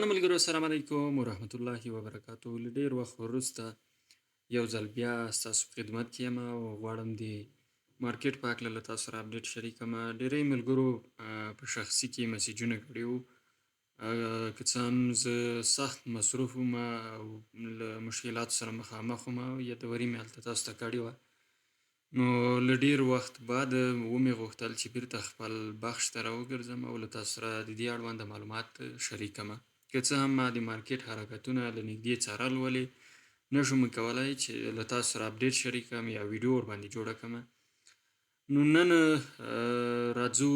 ګرانو ملګرو، السلام علیکم ورحمت الله وبرکاتو. له ډېر وخت وروسته یو ځل بیا ستاسو په خدمت کې یم او غواړم د مارکیټ په هکله له تاسو سره اپډیټ شریک کړم. ډېری ملګرو په شخصي کې مسیجونه کړي وو، که څه هم زه سخت مصروف وم او له مشکلاتو سره مخامخ وم او یادوري مې هلته تاسو ته کړې وه. نو له ډېر وخت بعد ومې غوښتل چې بیرته خپل بخش ته راوګرځم او له تاسو سره د دې اړونده معلومات شریک کړم. که څه هم ما د مارکیټ حرکتونه له نږدې څارل، ولې نه شم کولی چې له تاسو سره اپډیټ شریک کړم یا ویډیو ورباندې جوړه کړم. نو نن راځو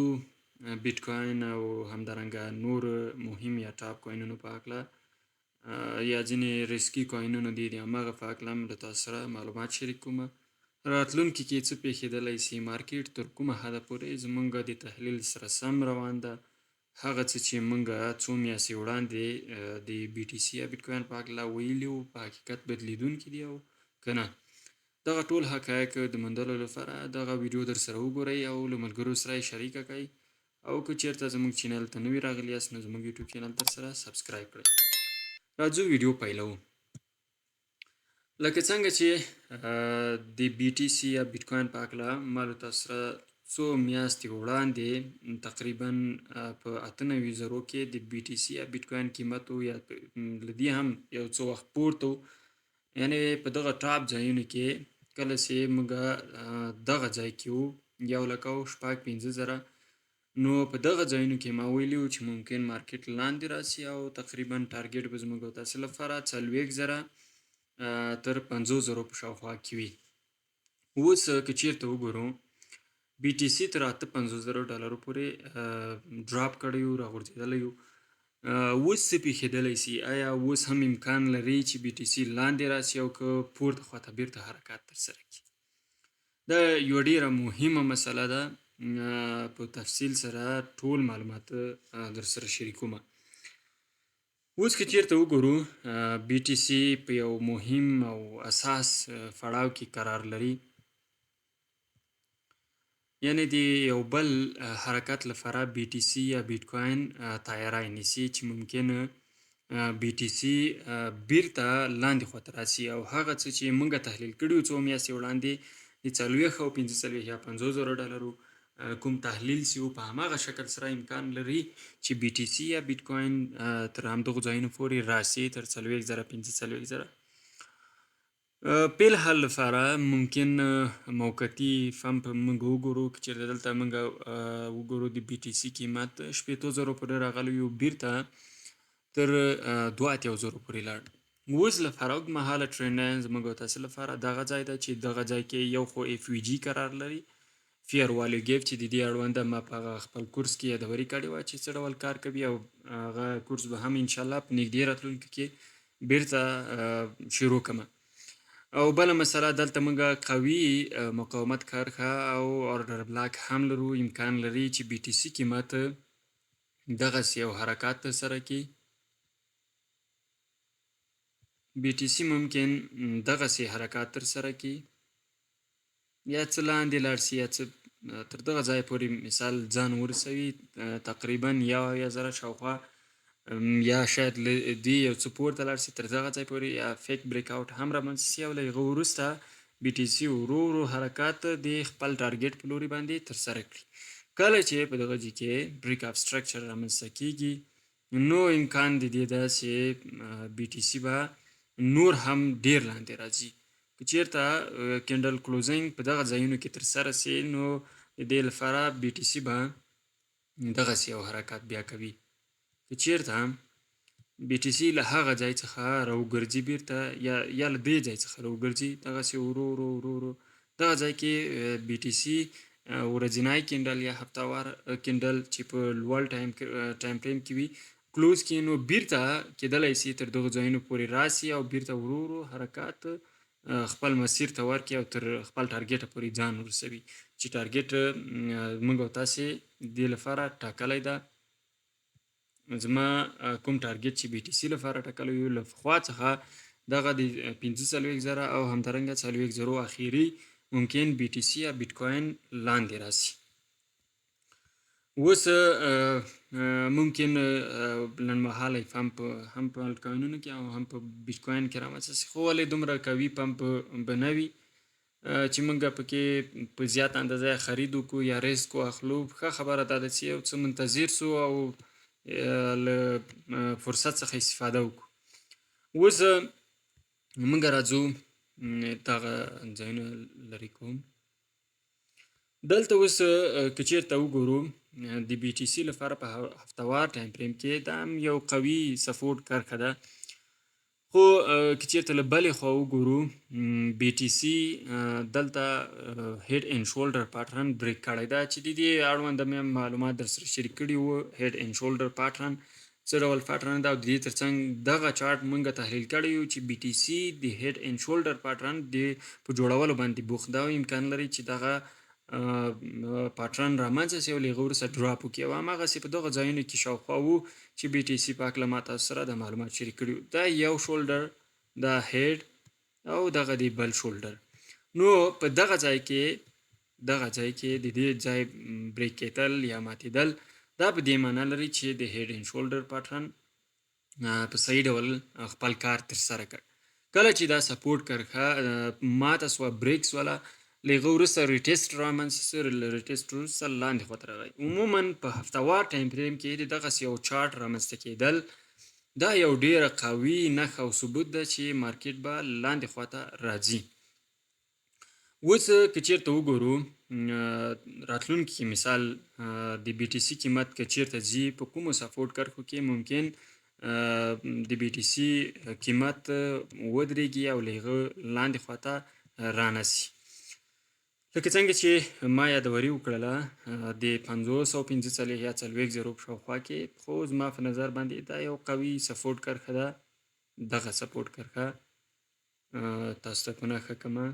بیټ کوین او همدارنګه نور مهم یا ټاپ کوینونو په هکله یا ځینې ریسکي کوینونو دي، د هماغه په هکله هم له تاسو سره معلومات شریک کوم. راتلونکي کې څه پیښیدلی سي، مارکیټ تر کومه حده پورې زمونږ د تحلیل سره سم روان ده، هغه څه چې مونږ څو میاشتې وړاندې د بي ټي سي یا بیټ کوین په هکله ویلي وو په حقیقت بدلیدونکي دي او که نه. دغه ټول حقایق د موندلو لپاره دغه ویډیو در سره وګورئ او له ملګرو سره یې شریکه کړئ، او که چیرته زموږ چینل ته نوي راغلي یاست نو زموږ یوټیوب چینل در سره سبسکرایب کړئ. راځو ویډیو پیلوو. لکه څنګه چې د بي ټي سي یا بیټ کوین په هکله ما له تاسو سره څو میاشتې وړاندې تقریبا په 98,000 کې د بي ټي سي یا بیټ کوین قیمت و، یا له دې هم یو څه وخت پورته و. یعنې په دغه ټاپ ځایونو کې کله چې موږ دغه ځای کې وو 1,65,000، نو په دغه ځایونو کې ما ویلي وو چې ممکن مارکیټ لاندې راسي او تقریبا ټارګیټ به زموږ او تاسو لپاره 40,000 تر 50,000 په شاوخوا کې وي. اوس که چیرته وګورو بي ټي سي تر 58,000 پورې ډراپ کړی و، راغورځېدلی و. اوس څه پیښیدلی سي؟ آیا اوس هم امکان لري چې بي ټي سي لاندې راسي او که پورته خواته بیرته حرکات ترسره کړي؟ دا یوه ډیره مهمه مسله ده، په تفصیل سره ټول معلومات در سره شریکوم. اوس که چیرته وګورو بي ټي سي په یو مهم او اساس پړاو کې قرار لري، یعنی د یو بل حرکت لپاره بي ټي سي یا بیټ کوین تیاری نیسي چې ممکنه بي ټي سي بیرته لاندې خواته راسي، او هغه څه چې موږ تحلیل کړي وو څو میاشتې وړاندې د 40 او 45 یا 50,000 کوم تحلیل سی په هماغه شکل سره امکان لري چې بي ټي سي یا بیټ کوین تر همدغو ځایونو پورې راسي، تر 40,000 45,000. په الحال لپاره ممکن موقتي فمپ موږ وګورو، که چېرته دلته موږ وګورو د بي ټي سي قیمت 80,000 پورې راغلی و، بیرته تر 82,000 پورې لاړ. اوس لپاره اوږدمهاله ټرینډ لاین زموږ او تاسو لپاره دغه ځای ده چې دغه ځای کې یو خو اف وي جي قرار لري، فیر والو ګیف، چې د دې اړونده ما په هغه خپل کورس کې یادوري کړې وه چې څه ډول کار کوي، او هغه کورس به هم انشاءالله په نږدې راتلونکي کې بیرته شروع کړم. او بله مسله دلته موږ قوي مقاومت کرښه او اوردر بلاک هم لرو، امکان لري چې بي ټي سي قیمت دغسې یو حرکات ترسره کړي. بي ټي سي ممکن دغسې حرکات ترسره کړي، یا څه لاندې لاړ سي یا څه تر دغه ځای پورې مثال ځان ورسوي، تقریبا 1,000 شاوخوا، یا شاید له دې یو څه پورته لاړ سي تر دغه ځای پورې، یا فیک بریک آوټ هم رامنځته سي، او له هغه وروسته بي ټي سي ورو ورو حرکات د خپل ټارګیټ په لوري باندې ترسره کړي. کله چې په دغه ځای کې بریک اپ سټرکچر رامنځته کیږي، نو امکان د دې ده چې بي ټي سي به نور هم ډیر لاندې راځي. که چیرته کینډل کلوزینګ په دغه ځایونو کې ترسره سي، نو د دې لپاره بي ټي سي به دغسې یو حرکات بیا کوي. که چیرته بي ټي سي له هغه ځای څخه راوګرځي بیرته، یا له دې ځای څخه راوګرځي دغسې ورو ورو ورو ورو دغه ځای کې بي ټي سي ورځنی کینډل یا هفتهوار کینډل چې په لوړ ټایم فریم کې وي کلوز کړي، نو بیرته کیدلی سي تر دغو ځایونو پورې راسي او بیرته ورو ورو حرکات خپل مسیر ته ورکړي او تر خپل ټارګیټه پورې ځان ورسوي، چې ټارګیټ موږ او تاسې دې لپاره ټاکلی ده. زما کوم ټارګیټ چې بي ټي سي لپاره ټاکلی وي له خوا څخه دغه د 45,000 او همدارنګه 40,000 اخیري ممکن بي ټي سي یا بیټ کوین لاندې راسي. اوس ممکن لنډمهالی پمپ هم په الټ کوینونو کې او هم په بیټ کوین کې رامنځته شي، خو ولې دومره قوي پمپ به نه وي چې موږ پکې په زیات اندازه خرید وکړو یا ریسک واخلو. ښه خبره دا ده چې یو څه منتظر سو او له فرصت څخه استفاده وکړو. اوس موږ راځو دغه ځایونه لرې کوم. دلته اوس که چېرته وګورو د بي ټي سي لپاره په هفتهوار ټایم فریم کې دا هم یو قوي سپورټ کرښه ده، خو که چېرته له بلې خوا وګورو بي ټي سي دلته هیډ اینډ شولډر پاټرن بریک کړی ده چې د دې اړونده مې معلومات در سره شریک کړي وو. هیډ اینډ شولډر پاټرن څه ډول پاټرن ده او د دې ترڅنګ دغه چارټ موږ تحلیل کړی یو چې بي ټي سي د هیډ اینډ شولډر پاټرن د په جوړولو باندې بوخت ده او امکان لري چې دغه پاټرن رامنځته شي او له هغه وروسته ډراپ وکړي او هماغسې په دغه ځایونو کې شاوخوا وو چې بي ټي سي په هکله ما تاسو سره د معلومات شریک کړي وو. دا یو شولډر، دا هیډ او دغه دی بل شولډر. نو په دغه ځای کې د دې ځای بریک کېدل یا ماتېدل دا په دې معنا لري چې د هیډ اینډ شولډر پاټرن په صحیح ډول خپل کار ترسره کړ. کله چې دا سپورټ کرښه ماته سوه، بریک سوله، له هغه وروسته ریټیسټ رامنځته سو، له ریټیسټ وروسته لاندې خواته راغی. عموما په هفتهوار ټایم فریم کې د دغسې یو چارټ رامنځته کېدل دا یو ډیره قوي نښه او ثبوت ده چې مارکیټ به لاندې خواته راځي. اوس که چېرته وګورو راتلونکي کې مثال د بي ټي سي قیمت که چېرته ځي په کومو سپورټ کرښو کې ممکن د بي ټي سي قیمت ودرېږي او له هغه لاندې خواته رانسي. لکه څنګه چې ما یادوري وکړله د 545 یا 40 په شاوخوا کې، خو زما په نظر باندې دا یو قوي سپورټ کرښه ده. دغه سپورټ کرښه تاسو ته په نښه کړمه،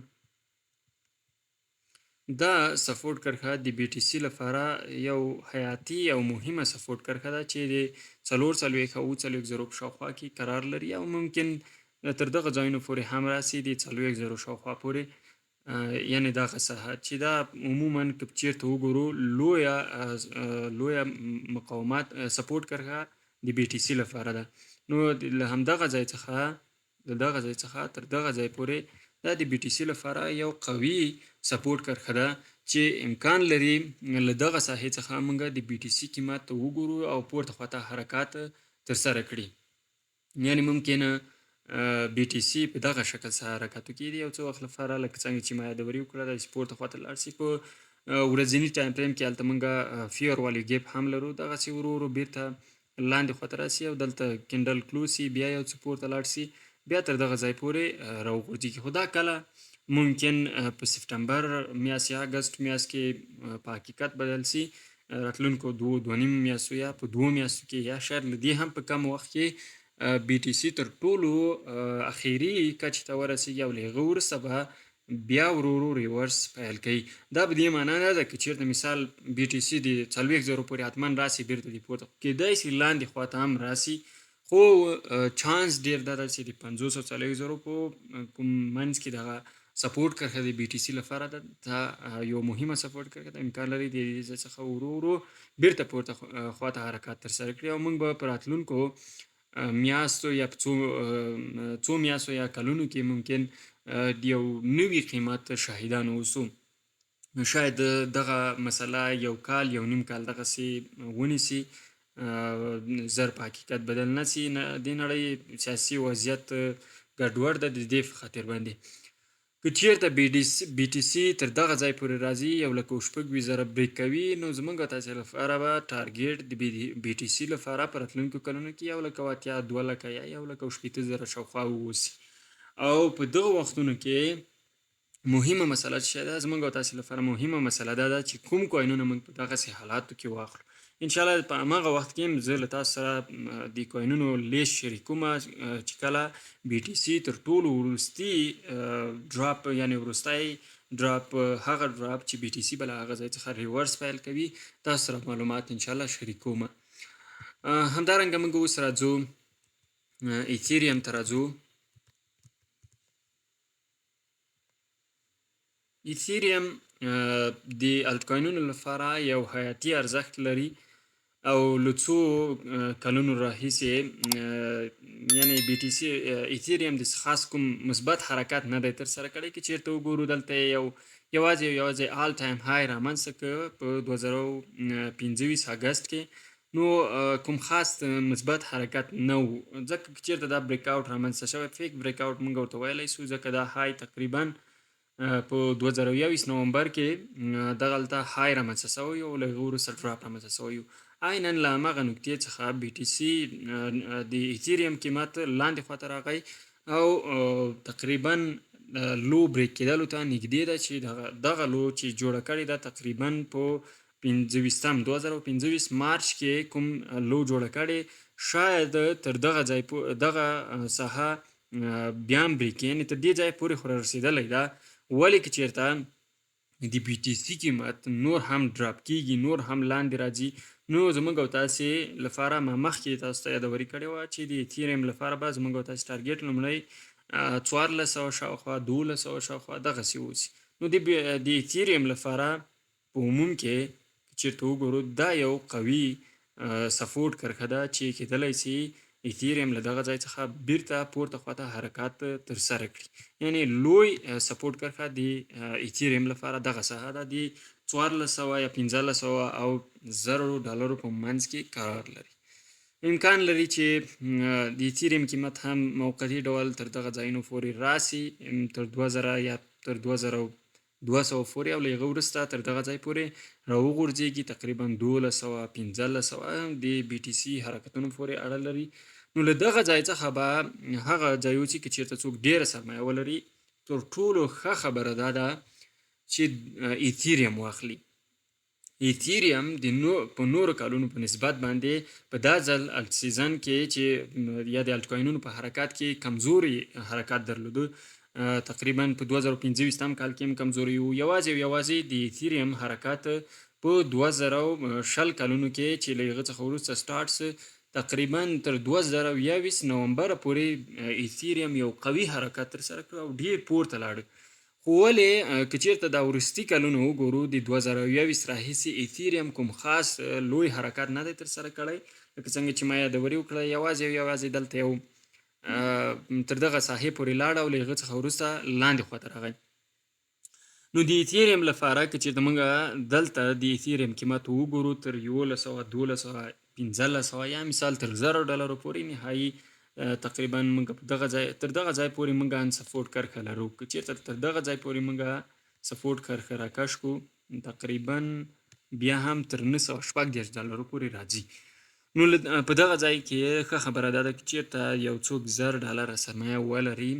دا سپورټ کرښه د بي ټي سي لپاره یو حیاتي او مهمه سپورټ کرښه ده چې د 440 او 40 په شاوخوا کې قرار لري او ممکن تر دغه ځایونو پورې هم راسي، د 40 شاوخوا پورې، یعنې دغه ساحه چې دا عموما که چېرته وګورو لویه مقاومت سپورټ کرښه د بي ټي سي لپاره ده. نو له همدغه ځای څخه تر دغه ځای پورې دا د بي ټي سي لپاره یو قوي سپورټ کرښه ده چې امکان لري له دغه ساحې څخه موږ د بي ټي سي قیمت وګورو او پورته خواته حرکات ترسره کړي. یعنې ممکنه بي ټي سي په دغه شکل سره حرکت وکړي یو څه وخت لپاره، لکه څنګه چې ما یادوري وکړه داسې پورته خواته لاړ شي. په ورځني ټایم فریم کې هلته موږ فیر والي ګیپ هم لرو، دغسې ورو ورو بیرته لاندې خواته راسي او دلته کینډل کلوز شي، بیا یو څه پورته لاړ شي، بیا تر دغه ځای پورې راوغورځېږي. خو دا کله ممکن په سپتمبر میاشت یا اګست میاشت کې په حقیقت بدل شي، راتلونکو 2.5 میاشتو یا په 2 میاشتو کې یا شاید له دې هم په کم وخت کې بي ټي سي تر ټولو اخیري کچې ته ورسېږي او له هغه وروسته به بیا ورو ورو ریورس پیل کوي. دا په دې معنا نه ده که چېرته مثال بي ټي سي د 40 پورې حتما راسي، بیرته د پورته کېدای شي لاندې خواته هم راسي، خو چانس ډېر دا ده چې د 50 او 40 په منځ کې دغه سپورټ کرښه د بي ټي سي لپاره ده. دا یو مهمه سپورټ کرښه ده، امکان لري د دې ځای څخه ورو ورو بیرته پورته خواته حرکات ترسره کړي او موږ به په راتلونکو میاشتو یا څو میاشتو یا کلونو کې ممکن د یو نوي قیمت شاهدان اوسو. شاید دغه مسله یو کال یو نیم کال دغسې ونیسي، زر په حقیقت بدل نه سي. د نړۍ سیاسي وضعیت ګډوډ ده، د دې په خاطر باندې که چېرته بي ټي سي تر دغه ځای پورې راځي یو لکه 6,000 بریک کوي، نو زموږ تاسې لپاره به ټارګیټ د بي ټي سي لپاره په راتلونکو کلونو کې 1,80,000 2,00,000 یا 1,60,000 شاوخوا واوسي. او په دغه وختونو کې مهمه مسله چې ده زموږ او تاسې لپاره مهمه مسله دا ده چې کوم کوینونه موږ په دغسې حالاتو کې واخلو. انشاءالله په هماغه وخت کې زه له تاسو سره د کوینونو لیست شریکومه چې کله بي ټي سي تر ټولو وروستي ډراپ یعنې وروستی ډراپ هغه ډراپ چې بي ټي سي به له هغه ځای څخه ریورس پیل کوي تاسو سره معلومات انشاءالله شریکومه. همدارنګه موږ اوس راځو ایتھیریم ته راځو. ایتھیریم د الټ کوینونو لپاره یو حیاتي ارزښت لري او له څو کلونو راهیسې یعنی بي ټي سي ایتھیریم د خاص کوم مثبت حرکت نه دی ترسره کړی که چیرته وګورو دلته یوازې آل ټایم های رامنځته کړ په 2025 اګست کې نو کوم خاص مثبت حرکت نه و ځکه که چیرته دا بریک آوټ رامنځته شوی فیک بریک آوټ موږ ورته ویلی سو ځکه دا های تقریبا په 2021 نومبر کې دغلته های رامنځته شوی او له هغه وروسته ډراپ رامنځته شوی عینا له همغه نقطې څخه بي ټي سي د ایتھیریم قیمت لاندې خواته راغی او تقریبا لو بریک کېدلو ته نږدې ده چې دغه لو چې جوړه کړې ده تقریبا په 2025 مارچ کې کوم لو جوړه کړې شاید تر دغه ځای دغه ساحه بیا هم بریک یعنې تر دې ځای پورې خو رسېدلی ده ولې که چېرته د بي ټي سي قیمت نور هم ډراپ کیږي نور هم لاندې راځي نو زموږ او تاسې لپاره ما مخکې تاسو ته یادوري کړې وه چې د ایتھیریم لپاره به زموږ او تاسې ټارګېټ لومړی 1400 شاوخوا 1200 شاوخوا دغسې اوسي نو د ایتھیریم لپاره په عموم کې چېرته وګورو دا یو قوي سپورټ کرښه ده چې کېدلی سي ایتھیریم له دغه ځای څخه بیرته پورته خواته حرکات ترسره کړي یعنی لوی سپورټ کرښه د ایتھیریم لپاره دغه ساحه ده د 1400 یا 1500 او $1000 په منځ کې قرار لري امکان لري چې د ایتھیریم قیمت هم موقتي ډول تر دغه ځایونو پورې راسي تر 2000 یا تر 2200 پورې او له هغه وروسته تر دغه ځای پورې راوغورځېږي تقریبا 1200 1500 د بي ټي سي حرکتونو پورې اړه لري نو له دغه ځای څخه به هغه ځای اوسي که چېرته څوک ډېره سرمایه ولري تر ټولو ښه خبره دا ده چې ایتھیریم واخلي ایتھیریم په نورو کالونو په نسبت باندې په دا ځل الټ سیزن کې چې یا د الټ کوینونو په حرکات کې کمزوري حرکات درلوده تقریبا په 2025 کال کې هم کمزوري وو یوازې د ایتھیریم حرکات په 2020 کالونو کې چې له هغه څخه وروسته سټارټس تقریبا تر 2021 نومبر پورې ایتھیریم یو قوي حرکت ترسره کړ او ډیر پورته لاړ خو ولې که چېرته دا وروستي کلونه وګورو د 2021 راهیسې ایتھیریم کوم خاص لوی حرکت نه دی ترسره کړی لکه څنګه چې ما یادوري وکړه یوازې دلته یو تر دغه ساحې پورې لاړ او له هغه څخه وروسته لاندې خواته راغی نو د ایتھیریم لپاره که چېرته موږ دلته د ایتھیریم قیمت وګورو تر 1100 1200 یا مثال تر $1000 پورې نهایي تقریبا موږ تر دغه ځای پورې موږ ان سپورټ کرښه لرو که چېرته تر دغه ځای پورې موږ سپورټ کرښه راکش کړو تقریبا بیا هم تر $914 پورې راځي نو په دغه ځای کې ښه خبره دا ده چې چېرته یو څوک $1000 سرمایه ولري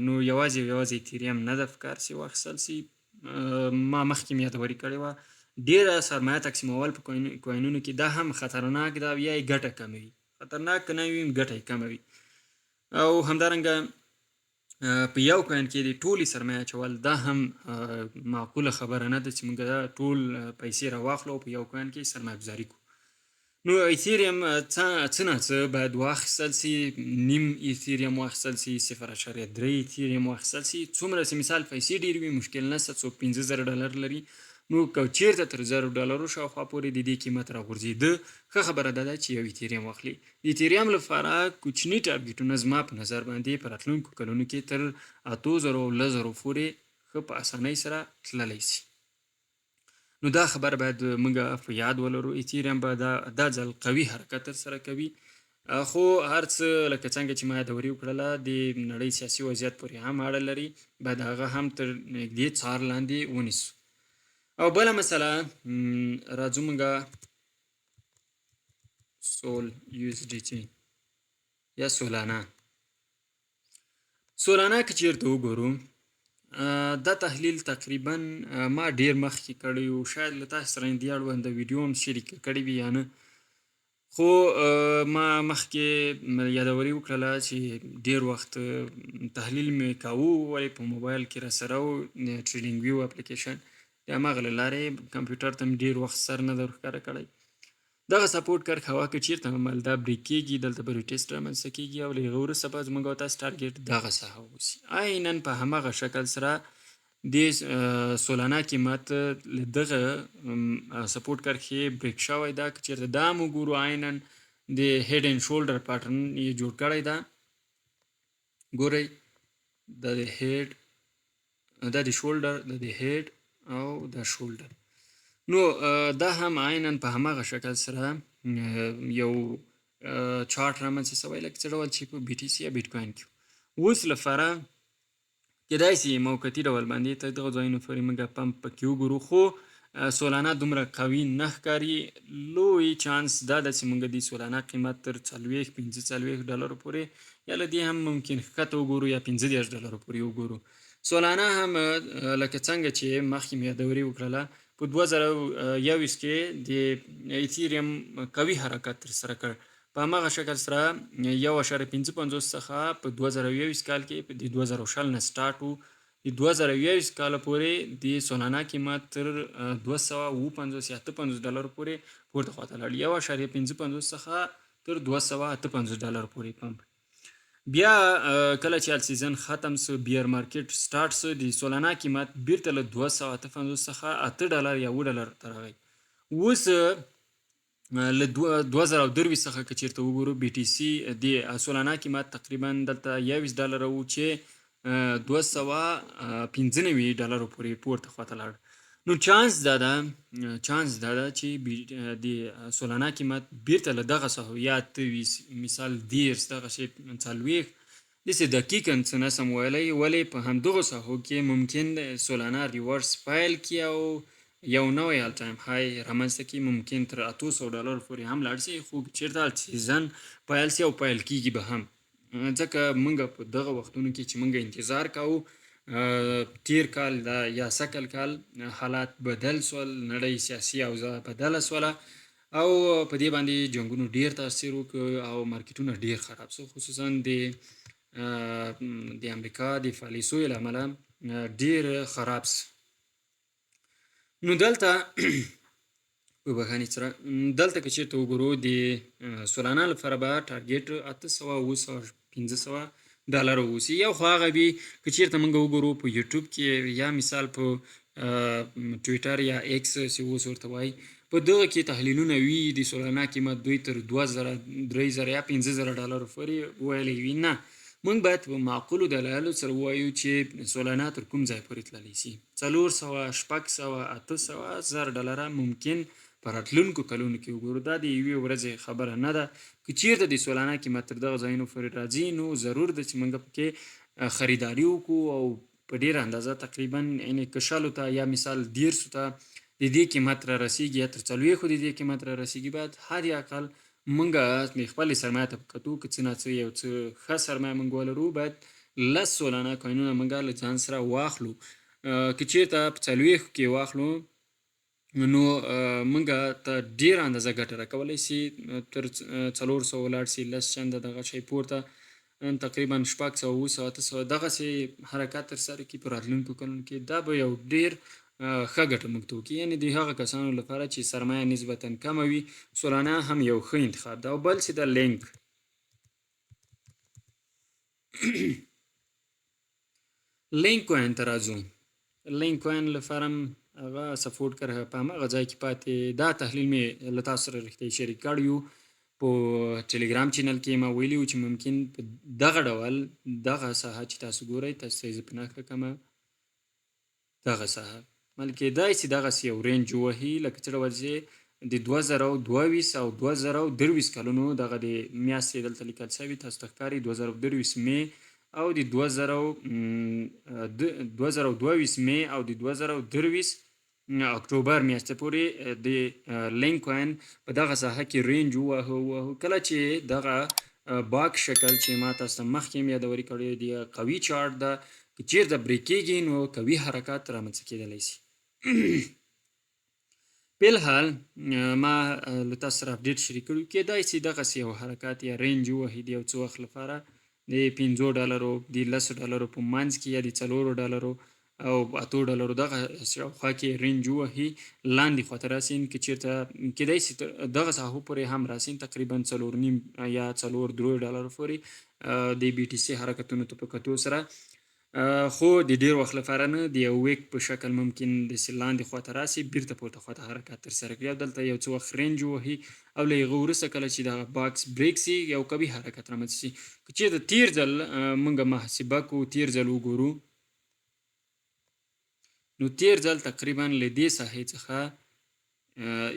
نو یوازې ایتھیریم نه ده پکار سي واخیستل سي ما مخکې مې یادوري کړې وه ډېره سرمایه تقسیمول په کوینونو کې دا هم خطرناک ده یا یې ګټه کموي خطرناک نه وي ګټه یې کمه وي او همدارنګه په یو کوین کې د ټولې سرمایه اچول دا هم معقوله خبره نه ده چې موږ دا ټول پیسې راواخلو او په یو کوین کې سرمایه ګزاري کړو نو ایتھیریم څه نه څه باید واخیستل سي نیم ایتھیریم واخیستل سي 0.3 ایتھیریم واخیستل سي څومره چې مثال پیسې ډېرې وي مشکل نشته څوک $15000 لري نو که چېرته تر $1000 شاوخوا پورې د دې قیمت راغورځېده ښه خبره دا ده چې یو ایتھیریم واخلي د ایتھیریم لپاره کوچني ټارګېټونه زما په نظر باندې په راتلونکو کلونو کې تر 8000 او 1000 پورې ښه په اسانۍ سره تللی سي نو دا خبره باید موږ په یاد ولرو ایتھیریم به دا ځل قوي حرکت ترسره کوي خو هر څه لکه څنګه چې ما یادوري وکړله د نړۍ سیاسي وضعیت پورې هم اړه لري باید هغه هم تر نږدې څار لاندې ونیسو او بله مسله راځو موږ سول USDT یا سولانه که چېرته وګورو دا تحلیل تقریبا ما ډېر مخکې کړی و شاید له تاسو سره دې اړونده ویډیو هم شریک کړې وي یا نه خو ما مخکې یادوري وکړله چې ډېر وخت تحلیل مې کاوه ولې په موبایل کې راسره و ټریډینګ ویو اپلیکیشن د هماغه له لارې کمپیوټر ته مې ډېر وخت سر نه در ښکاره کړی دغه سپورټ کرښه هوا که چېرته هم دا بریک کېږي دلته به ریټیسټ رامنځته کېږي او له هغه وروسته به زموږ او تاسو ټارګېټ دغه ساحه اوسي عینا په هماغه شکل سره د سولانه قیمت له دغه سپورټ کرښې بریک شوی ده. که چېرته دا هم وګورو عیناً د هیډ اینډ شولډر پټرن یې جوړ کړی ده. ګورئ دا د هیډ، دا د شولډر، دا د هیډ او دا شولډر. نو دا هم عیناً په هماغه شکل سره یو چارټ رامنځته شوی لکه څه ډول چې په بي ټي سي یا بیټ کوین کې. اوس لپاره کیدای شي موقتي ډول باندې تر دغه ځایونو پورې موږ پمپ پکې وګورو، خو سولانه دومره قوي نه ښکاري. لوی چانس دا ده چې موږ د سولانه قیمت تر 40-45 ډالرو پورې یا له دې هم ممکن ښکته وګورو یا 15 ډالرو پورې وګورو. سولانه هم لکه څنګه چې مخکې مې یادوري وکړله په 2021 کې د ایتھیریم قوي حرکت ترسره کړ. په هماغه شکل سره 1.55 څخه په 2021 کال کې د 2020 نه سټارټ و، د 2021 کال پورې د سولانه قیمت تر 250 ډالرو پورې پورته خواته لاړ. 1.55 څخه تر 258 ډالرو پورې پمپ. بیا کله چې ال سیزن ختم سو، بیر مارکیټ سٹارټ سو، د سولانه قیمت بیرته له 258 څخه 8 ډالر یا 9 ډالر ته راغی. اوس له 2023 څخه که چېرته وګورو بي ټي سي د سولانه قیمت تقریبا دلته 21 ډالر و چې 295 ډالرو پورې پورته خواته لاړ. نو چانس دا ده چې د سولانه قیمت بیرته له دغه څخه یا 23 مثال 10 دغه شی 40 داسې دقیقاً څه نسم ویلی، ولې په همدغو ساحو کې ممکن سولانه ریورس فایل کړي او یو نوی آل ټایم های رامنځته کړي، ممکن تر 800 ډالرو پورې هم لاړ شي. خو چېرته آل سیزن پیل شي او پیل کېږي به هم، ځکه موږ په دغه وختونو کې چې موږ انتظار کوو تیر کال یا سکل کال حالات بدل سول، نړۍ سیاسي اوضاع بدله سوله او په دې باندې جنګونو ډیر تاثیر وکړ او مارکیټونه ډیر خراب سو، خصوصا د امریکا د پالیسیو له امله ډیر خراب سو. نو دلته په بخښنې سره دلته که چېرته وګورو د سولانه لپاره به ټارګېټ 800-900-1500 ډالر اوسي. یو خو هغه وي که چېرته موږ وګورو په یوټیوب کې یا مثال په ټویټر یا ایکس چې اوس ورته وایي، په دغه کې تحلیلونه وي د سولانه قیمت دوی تر 2000 یا 5000 ډالرو پورې ویلی وي. نه، موږ باید په معقولو دلایلو سره ووایو چې سولانه تر کوم ځای پورې تللی شي. 400-600-1000 ډالره ممکن په راتلونکو کلونو کې وګورو. دا د یوې ورځې خبره نه ده. که چېرته د سولانه قیمت تر دغه ځایونو پورې راځي نو ضرور ده چې موږ پکې خریداري وکړو او په ډېره اندازه تقریبا یعنې که 100 ته یا مثال 150 ته د دې قیمت را رسیږي یا تر 40 د دې قیمت را رسیږي، باید حد اقل موږ د خپلې سرمایه ته په کتو که څه نه څه یو څه ښه سرمایه موږ ولرو، باید 10 سولانه کوینونه موږ له ځان سره واخلو. که چېرته په 40 کې واخلو نو موږ ته ډېره اندازه ګټه راکولی شي، تر 400 ولاړ شي 10 چنده دغه شی پورته تقریبا 600-700 دغسې حرکت ترسره کړي په راتلونکو کلونو کې. دا به یو ډېر ښه ګټه موږ ته وکړي، یعنې د هغه کسانو لپاره چې سرمایه نسبتا کمه وي سولانه هم یو ښه انتخاب ده. او بل چې د لینک کوین ته راځو. لینک کوین لپاره هم هغه سپورټ کرښه په هماغه ځای کې پاتې. دا تحلیل مې له تاسو سره رښتیا شریک کړی و په ټلګرام چینل کې. ما ویلي و چې ممکن په دغه ډول دغه ساحه چې تاسو ګورئ، تاسو ته یې زه په نښه کړمه، دغه ساحه مال کېدای شي دغسې یو رینج ووهي لکه څه ډول چې د 2022 او 2023 کلونو دغه د میاشتې دلته لیکل شوي تاسو ته ښکاري 2023 مې او د 2022 مې او د 2023 اکتوبر میاشتې پورې د لینک کوین په دغه ساحه کې رینج ووهه. کله چې دغه باک شکل چې ما تاسو ته مخکې هم یادوري کړی دی قوي چارټ ده، که چېرته برېک کېږي نو قوي حرکات رامنځته کېدلی شي. بلحال ما له تاسو سره اپډیټ شریک کړی، کېدای شي دغسې یو حرکات یا رینج ووهي د یو څه وخت لپاره د 50 ډالرو د 10 ډالرو په منځ کې یا د 4 ډالرو او 8 ډالرو دغه شاوخوا کې رینج ووهي، لاندې خواته راسي. که چېرته کېدای شي دغه ساحو پورې هم راسي، تقریبا 4.5 یا 4-3 ډالرو پورې د بي ټي سي حرکتونو ته په کتو سره خو د ډیر وخت لپاره نه د یو ویک په شکل ممکن داسې لاندې خواته راسي بیرته پورته خواته حرکت ترسره کړي او دلته یو څه وخت رینج ووهي او له هغه وروسته کله چې دغه باکس بریک سي یو قوي حرکت رامنځته شي. که چیرته تیر ځل موږ محاسبه کوو تیر ځل وګورو نو تیر ځل تقریبا له دې ساحې څخه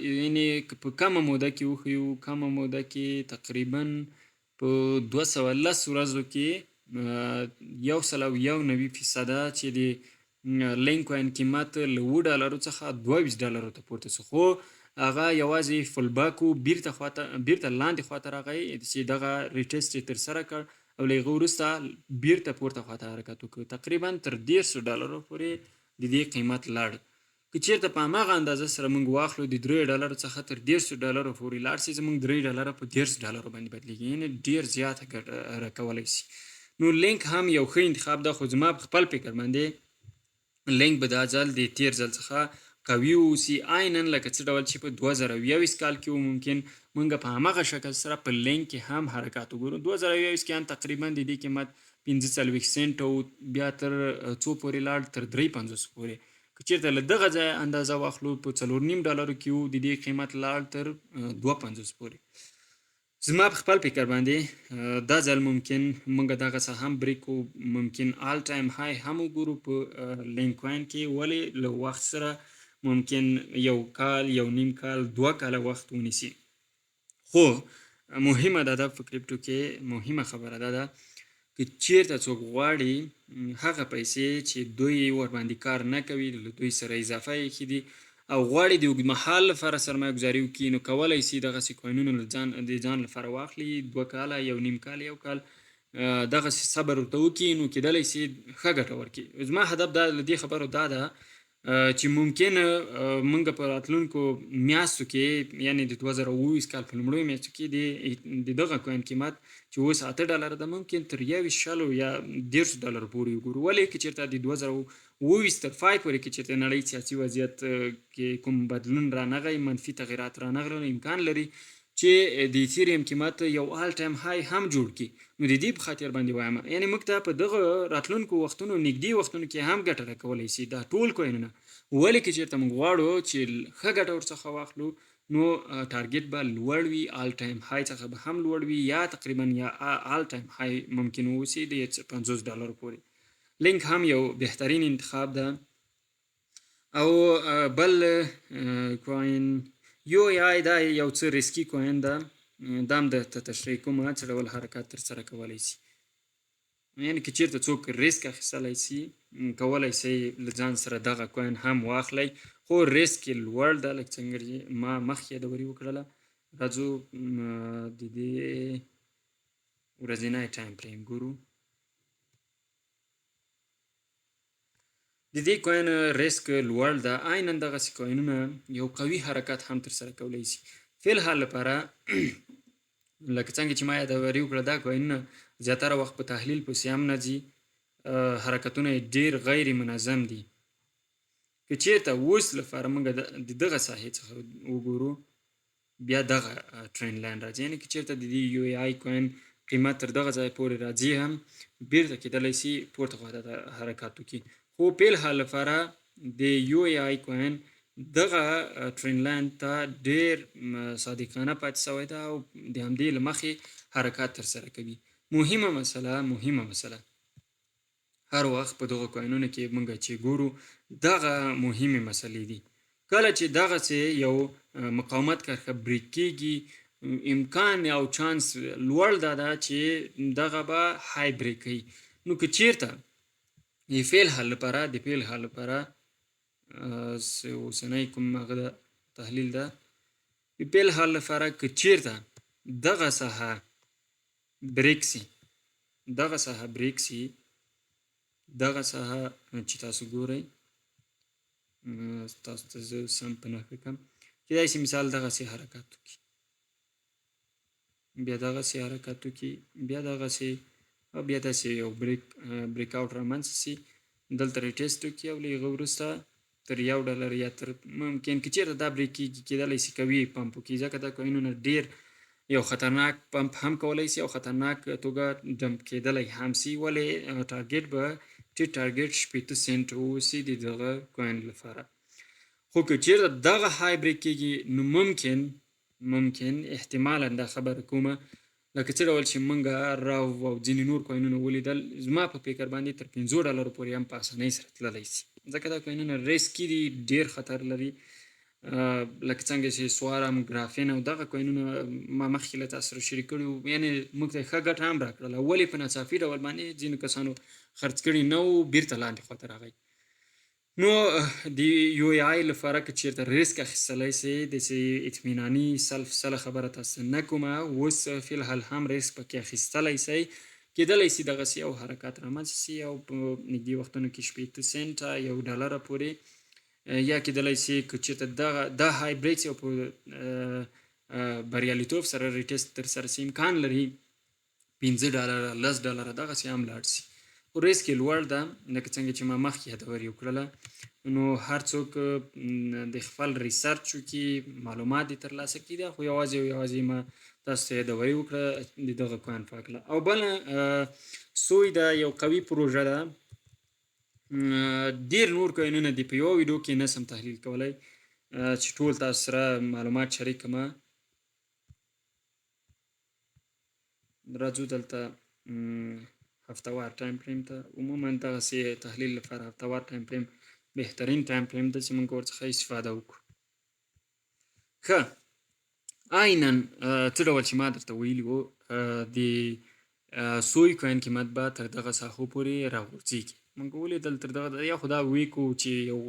یعنی په کمه موده کې وښیو کمه موده کې تقریبا په 210 ورځو کې 191% چې د لینک کوین قیمت له $7 څخه $22 ته پورته شو خو هغه یوازې فل باک بیرته لاندې خواته راغی چې دغه ریټیسټ ترسره کړ او له هغه وروسته بیرته پورته خواته حرکت وکړ تقریبا تر $150 پورې د دې قیمت لاړ. که چیرته په هماغه اندازه سره موږ واخلو د $3 څخه تر $150 پورې لاړ شي زموږ $3 په $10 باندې بدلیږي یعنې ډېر زیاته ګټه راکولی شي. نو لینک هم یو ښه انتخاب ده خو زما په خپل فکر باندې لینک به دا ځل د تیر ځل څخه قوي واوسي عینا لکه څه ډول چې په 2021 کال کې ممکن موږ په هماغه شکل سره په لینک کې هم حرکات وګورو. 2021 کې هم تقریبا د دې قیمت 45 سنټ او بیا تر څو پورې لاړ تر 3.50 پورې. که چیرته له دغه ځایه اندازه واخلو په $4.5 کې وو د دې قیمت لاړ تر 2.50 پورې. زما په خپل فکر باندې دا ځل ممکن موږ دغه څه هم بریک ممکن آل ټایم های هم وګورو په لینک کوین کې ولې له وخت سره ممکن یو کال یو نیم کال 2 کاله وخت ونیسي. خو مهمه ده په کریپټو کې مهمه خبره ده که چیرته څوک غواړي هغه پیسې چې دوی ورباندې کار نه کوي له دوی سره اضافه یې دي او غواړي د اوږدمهال لپاره سرمایه ګزاري وکړي نو کولی شي دغسې کوینونه د ځان لپاره واخلي 2 کاله یو نیم کال یو کال دغسې صبر ورته وکړي نو کیدلی شي ښه ګټه ورکړي. زما هدف دا له دې خبرو دا ده چې ممکن موږ په راتلونکو میاشتو کې یعنې د 2020 کال په لومړیو میاشتو کې د دغه کوین قیمت چې اوس $8 ده ممکن تر 21 یا $10 پورې وګورو. ولې که چېرته د 2020 تر 5 پورې کې چېرته نړۍ سیاسي وضعیت کې کوم بدلون رانغی منفي تغیرات رانغلل امکان لري چې د ایتھیریم قیمت یو آل ټایم های هم جوړ کړي. نو د دې په خاطر باندې وایم یعنې موږ ته په دغه راتلونکو وختونو نږدې وختونو کې هم ګټه راکولی شي دا ټول کوینونه. ولې که چېرته موږ غواړو چې ښه ګټه ورڅخه واخلو نو ټارګټ به لوړ وي آل ټایم های څخه به هم لوړ وي یا تقریبا یا آل ټایم های ممکن واوسي د $50 پورې. لینک هم یو بهترین انتخاب ده. او بل کوین یو آی دا یو څه ریسکي کوین ده دا هم درته تشریح کوم څه ډول حرکات ترسره کولی شي. یعنې که چېرته څوک ریسک اخیستلی شي کولی شي له ځان سره دغه کوین هم واخلی خو ریسک یې لوړ ده لکه څنګه چې ما مخکې یادوري وکړله. راځو د دې ورځنی ټایم فریم ګورو. د دې کوین ریسک لوړ ده عینا دغسې کوینونه یو قوي حرکت هم ترسره کولی شي. فی الحال لپاره لکه څنګه چې ما یادوري وکړه دا کوینونه زیاتره وخت په تحلیل پسې هم نه ځي حرکتونه یې ډېر غیر منظم دي. که چېرته اوس لپاره موږ د دغه ساحې څخه وګورو بیا دغه ټرینډ لاین راځي یعنې که چېرته د دې یو آی کوین قیمت تر دغه ځای پورې راځي هم بیرته کیدلی شي پورته خواته حرکت وکړي. خو په الحال لپاره د یو آی کوین دغه ټرینډ لاین ته ډېر صادقانه پاتې شوی ده او د همدې له مخې حرکات ترسره کوي. مهمه مسله هر وخت په دغه کوینونو کې موږ چې ګورو دغه مهمې مسلې دي. کله چې دغسې یو مقاومت کرښه بریک کېږي امکان او چانس لوړ ده چې دغه به های بریک کوي. نو که چېرته د فی الحال لپاره اوسنی کوم هغه تحلیل ده د فی الحال لپاره که چېرته دغه ساحه بریک سي دغه ساحه چې تاسو ګورئ تاسو ته زه سم په نښه کړم کېدای شي مثال دغسې حرکت وکړي بیا دغسې حرکت وکړي بیا دغسې او بیا داسې یو بریک آوټ رامنځته شي دلته ریټیسټ وکړي او له هغه وروسته تر $1 یا تر ممکن که چېرته دا بریک کېږي کېدلی شي قوي پمپ وکړي ځکه دا کوینونه ډېر یو خطرناک پمپ هم کولی شي او خطرناک توګه ډمپ کېدلی هم شي. ولې ټارګټ به ټیټ ټارګټ 80 سنټ واوسي د دغه کوین لپاره. خو که چېرته دغه های بریک کېږي نو ممکن احتمالا دا خبره کومه لکه څه ډول چې موږ راو او ځینې نور کوینونه ولیدل، زما په فکر باندې تر $50 پورې هم په اسانۍ سره تللی شي، ځکه دا کوینونه ریسکي دي، ډېر خطر لري. لکه څنګه چې سوارم، ګرافین او دغه کوینونه ما مخکې له تاسو سره شریک کړي وو، یعنې موږ ته یې ښه ګټه هم راکړله، ولې په ناڅاپي ډول باندې ځینو کسانو خرڅ کړي نه وو، بیرته لاندې خواته راغی. نو د یو ای آی لپاره که چېرته ریسک اخیستلی سئ، داسې اطمیناني سله خبره تاسو نه کومه، اوس فی الحال هم ریسک پکې اخیستلی سئ، کېدلی سي دغسې یو حرکات رامنځته سي او په نږدې وختونو کې 80 سنټه $1 پورې، یا کېدلی سي که چېرته دا های بریک سي او په بریالیتوب سره ریټیسټ ترسره سي، امکان لري $5 $10 دغسې هم لاړ سي. خو ریسک یې لوړ ده، لکه څنګه چې ما مخکې یادوري وکړله. نو هر څوک د خپل ریسرچ وکړي، معلومات یې ترلاسه کړي دي، خو یوازې ما تاسو ته یادوري وکړه د دغه کوین په هکله. او بله سوی دا یو قوي پروژه ده، ډېر نور کوینونه دي، په یوه ویډیو کې نسم تحلیل کولی چې ټول تاسو سره معلومات شریک کړمه. راځو دلته هفتهوار ټایم فریم ته. عموما دغسې تحلیل لپاره هفتهوار ټایم فریم بهترین ټایم فریم ده چې موږ ورڅخه استفاده وکړو. ښه، عیناً څه ډول چې ما درته ویلي وو، د سوی کوین قیمت به تر دغه ساحو پورې راغورځېږي. موږ ولیدل تر دغه یا خو دا ویک وو چې یو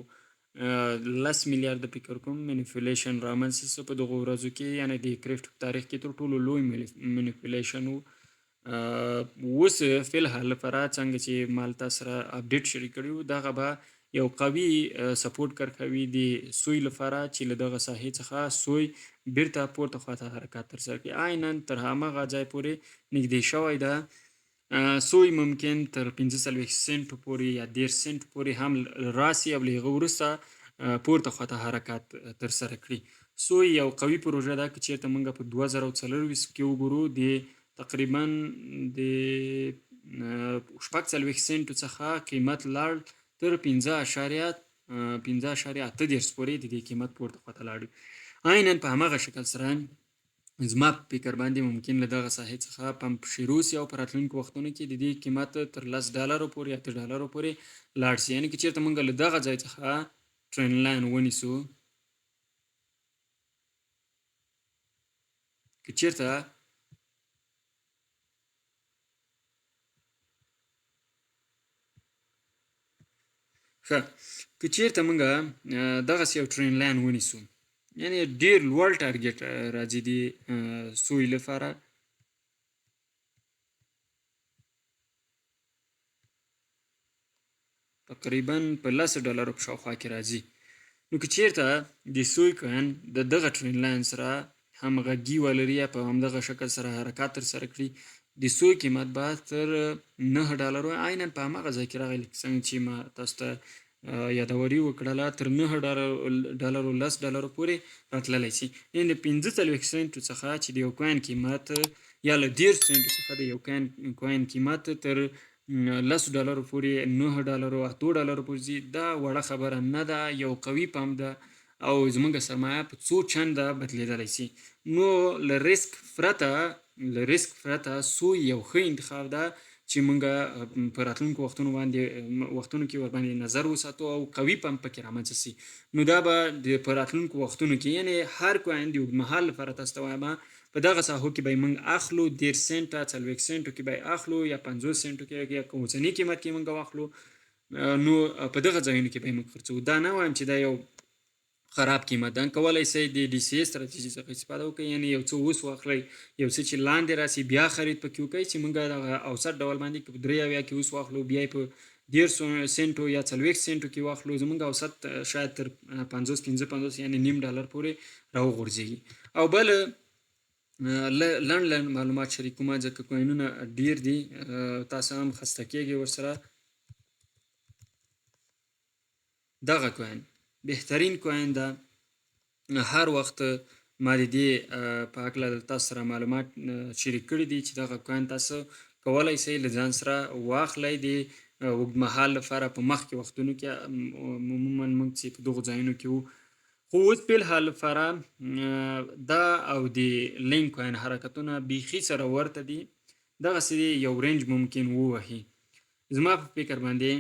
10 میلیارده فکر کوم منیپولیشن رامنځته شو په دغو ورځو کې، یعنې د کرپټو په تاریخ کې تر ټولو لوی منیپولیشن وو. اوس فی الحال لپاره څنګه چې ما له تاسو سره اپډیټ شریک کړي وو، دغه به یو قوي سپورټ کرکوي د سوی لپاره چې له دغه ساحې څخه سوی بیرته پورته خواته حرکات ترسره کړي. عیناً تر هماغه ځای پورې نږدې شوی ده. سوی ممکن تر 45 سنټو پورې یا 10 سنټ پورې هم راسي او له هغه وروسته پورته خواته حرکات ترسره کړي. سوی یو قوي پروژه ده، که چېرته موږ په 2024 کې وګورو، د تقریبا د 45 سنټو څخه قیمت لاړ تر 5.8 پورې د دې قیمت پورته خواته لاړ. عیناً په هماغه شکل سره زما په فکر باندې ممکن له دغه ساحې څخه پمپ شروع سي او په راتلونکو وختونو کې د دې قیمت تر $10 پورې یا $8 پورې لاړ سي. یعنې که چېرته موږ له دغه ځای څخه ټرینډ لاین ونیسو، که چېرته موږ دغسې یو ټرینډ لاین ونیسو، یعنې ډېر لوړ ټارګټ راځي د سوی لپاره. تقریبا په $10 په شاوخوا کې راځي. نو که چېرته د سوی کوین د دغه ټرینډ لاین سره همغږي ولري یا په همدغه شکل سره حرکات ترسره کړي، د سوی قیمت به تر $9 عیناً په هماغه ځای کې راغلی، څنګه چې ما تاسو ته یادوري وکړله، تر $9 $10 پورې راتللی شي. یعنې د 45 سنټو څخه چې د یو کوین قیمت یا له 10 سنټو څخه د یو کوین قیمت تر $10 پورې، $9 $8 پورې ځي، دا وړه خبره نه ده، یو قوي پمپ ده او زموږ سرمایه په څو چنده بدلیدلی شي. نو له ریسک پرته سوی یو ښه انتخاب ده چې موږ په راتلونکو وختونو کې ورباندې نظر وساتو او قوي پمپ پکې رامنځته سي. نو دا به په راتلونکو وختونو کې، یعنې هر کوین د اوږدمهال لپاره تاسو ته وایم په دغه ساحو کې به یې موږ اخلو، 10 سنټه 40 سنټو کې به یې اخلو یا 50 سنټو کې یا که اوسني قیمت کې موږ واخلو، نو په دغه ځایونو کې به یې موږ خرڅوو. دا نه وایم چې دا یو خراب قیمت ده. کولی سئ د ډي سی اې ستراتیژي څخه استفاده وکړئ، یعنې یو څه اوس واخلئ، یو څه چې لاندې راسي بیا خرید پکې وکړئ، چې موږ دغه اوسط ډول باندې که په 3 کې اوس واخلو، بیا یې په 10 سنټو یا 40 سنټو کې واخلو، زموږ اوسط شاید تر 55 یعنې $0.5 پورې راوغورځېږي. او بل لنډ معلومات شریکومه، ځکه کوینونه ډېر دي، تاسو هم خسته کېږئ ورسره. دغه کوین بهترین کوین ده. هر وخت ما د دې په هکله تاسو سره معلومات شریک کړي دي چې دغه کوین تاسو کولی سئ له ځان سره واخلئ. د اوږدمهال لپاره په مخکې وختونو کې عموما موږ چې په دغو ځایونو کې وو. خو اوس فلحال لپاره دا او د لینک کوین حرکتونه بیخي سره ورته دي. دغسې یو رینج ممکن ووهي. زما په فکر باندې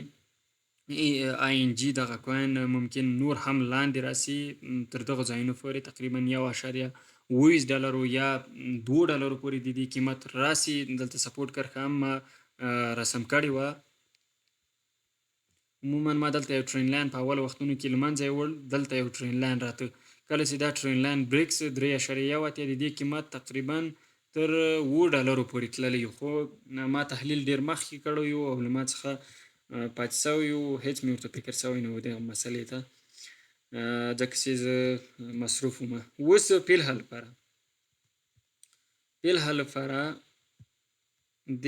آی ان جي دغه کوین ممکن نور هم لاندې راسي تر دغه ځایونو پورې، تقریبا $1.28 یا $2 پورې د دې قیمت راسي. دلته سپورټ کرښه هم رسم کړې وه. عموما ما دلته یو ټرین لاین په اول وختونو کې له منځه یوړ، دلته یو ټرین لاین راته. کله چې دا ټرین لاین بریکس 3.1 د دې قیمت تقریبا تر $7 پورې تللی، خو ما تحلیل ډېر مخکې کړی و او له ما څخه پاتې سوی و، هېڅ مې ورته فکر سوی نه و دغه مسلې ته، ځکه چې زه مصروف وم. اوس فلحال لپاره د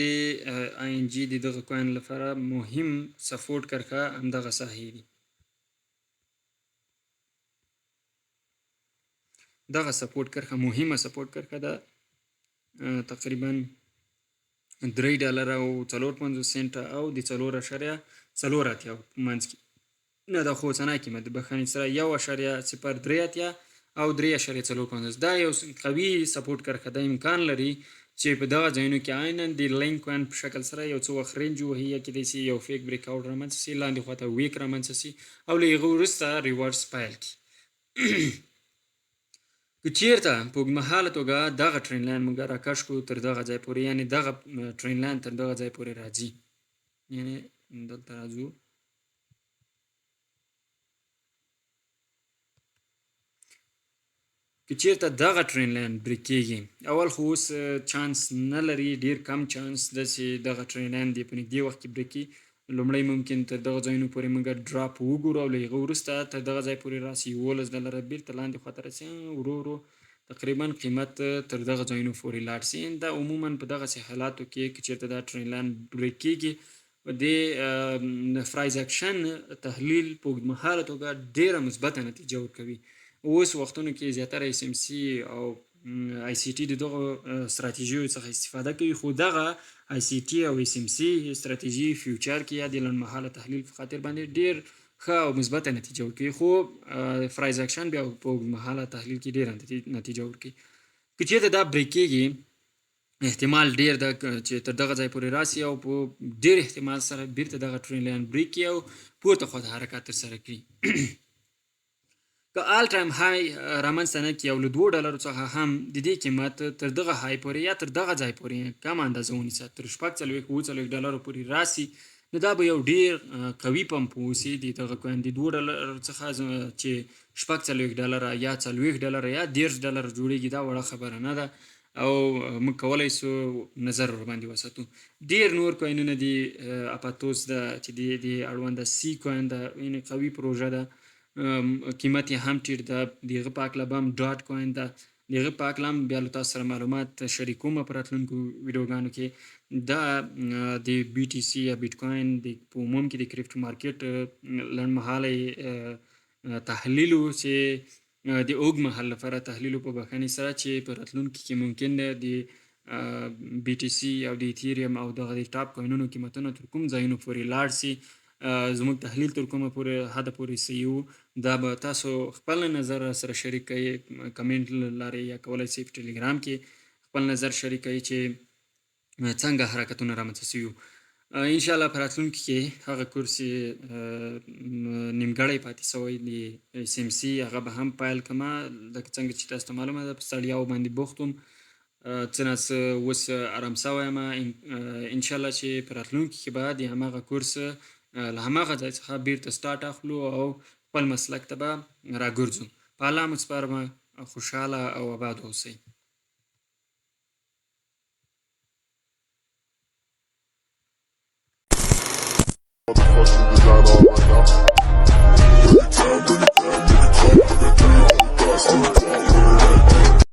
آی ان جي د دغه کوین لپاره مهم سپورټ کرښه همدغه ساحې دي. دغه سپورټ کرښه مهمه سپورټ کرښه ده، تقریبا $3 او 54 او د 4.4 منځ کې نه ده، خو څنګه قیمت د بخښنې سره 1.03 او 3.45. دا یو قوي سپورټ کرښه ده. امکان لري چې په دغه ځایونو کې عیناً د لینک کوین په شکل سره یو څه وخت رینج ووهي، یا کیدای شي یو فیک بریک آوټ رامنځته شي، لاندې خواته ویک رامنځته شي او له هغه وروسته ریورس پیل کړي. که چیرته په اوږدمهاله توګه دغه ټرین لاین موږ راکش کړو تر دغه ځای پورې، یعنې دغه ټرین لاین تر دغه ځای پورې راځي، یعنې دلته راځو، که چیرته دغه ټرین لاین بریک کېږي، اول خو اوس چانس نه لري، ډېر کم چانس ده چې دغه ټرین لاین د په نږدې وخت کې بریک کړي. لومړی ممکن تر دغه ځایونو پورې موږ ډراپ وګورو او له هغه وروسته تر دغه ځای پورې راسي $11 بېرته لاندې خواته راسي، ورو ورو تقریبا قیمت تر دغه ځایونو پورې لاړ شي. دا عموما په دغسې حالاتو کې که چیرته دا ټرین لاین بریک کېږي، د پرایز اکشن تحلیل په اوږدمهاله توګه ډېره مثبته نتیجه ورکوي. اوس وختونو کې زیاتره اس ام سی او آی سی ټي د دغو استراتیژیو څخه استفاده کوي، خو دغه آی سی ټي او اس ام سی استراتیژي فیوچر کې یا د لنډمهاله تحلیل په خاطر باندې ډېر ښه او مثبته نتیجه ورکوي، خو پرایز اکشن بیا په اوږدمهاله تحلیل کې ډېره نتیجه ورکوي. که چېرته دا بریک کېږي، احتمال ډېر ده چې تر دغه ځای پورې راسي او په ډېر احتمال سره بیرته دغه ټرین لاین بریک کړي او پورته خواته حرکات ترسره کړي. که آل ټایم های رامنځته نه کړي او له $2 څخه هم د دې قیمت تر دغه های پورې یا تر دغه ځای پورې کم اندازه ونیسه، تر $45 پورې راسي، نو دا به یو ډېر قوي پمپ واوسي د دغه کوین د $2 څخه چې $45 یا $40 یا $10 جوړېږي. دا وړه خبره نه ده او موږ کولی سو نظر ورباندې وساتو. ډېر نور کوینونه دي، اپاتوس ده چې د اړونده سی کوین ده، یعنې قوي پروژه ده، قیمت یې هم ټیټ ده. د هغه په هکله به هم ډاټ کوین ده، د هغه په هکله هم بیا له تاسو سره معلومات شریکوم په راتلونکو ویډیوګانو کې. دا د بي ټي سی یا بیټ کوین په عموم کې د کریپټو مارکیټ لنډمهاله تحلیل و چې د اوږدمهال لپاره تحلیل په بخښنې سره چې په راتلونکي کې ممکن د بي ټي سی او د ایتیریم او دغه د ټاپ کوینونو قیمتونه تر کوم ځایونو پورې لاړ شي، زموږ تحلیل تر کومه پورې حده پورې صحیح وو، دا به تاسو خپل نظر سره شریک کړئ، کمنټ له لارې یا کولی شئ په ټلیګرام کې خپل نظر شریک کړئ چې څنګه حرکتونه رامنځته شوي وو. انشاءالله په راتلونکي کې هغه کورس نیمګړی پاتې شوی د اس ام سی هغه به هم پیل کړمه، لکه څنګه چې تاسو ته معلومه ده په ستړیاو باندې بوخت وم، څه ناڅه اوس ارام شوی یم. انشاءالله چې په راتلونکي کې به د هماغه کورس له هماغه ځای څخه بیرته سټارټ اخلو او خپل مسلک ته به راګرځو. په الله مو سپارمه، خوشحاله او آباد اوسئ. Motherfucking design all right now.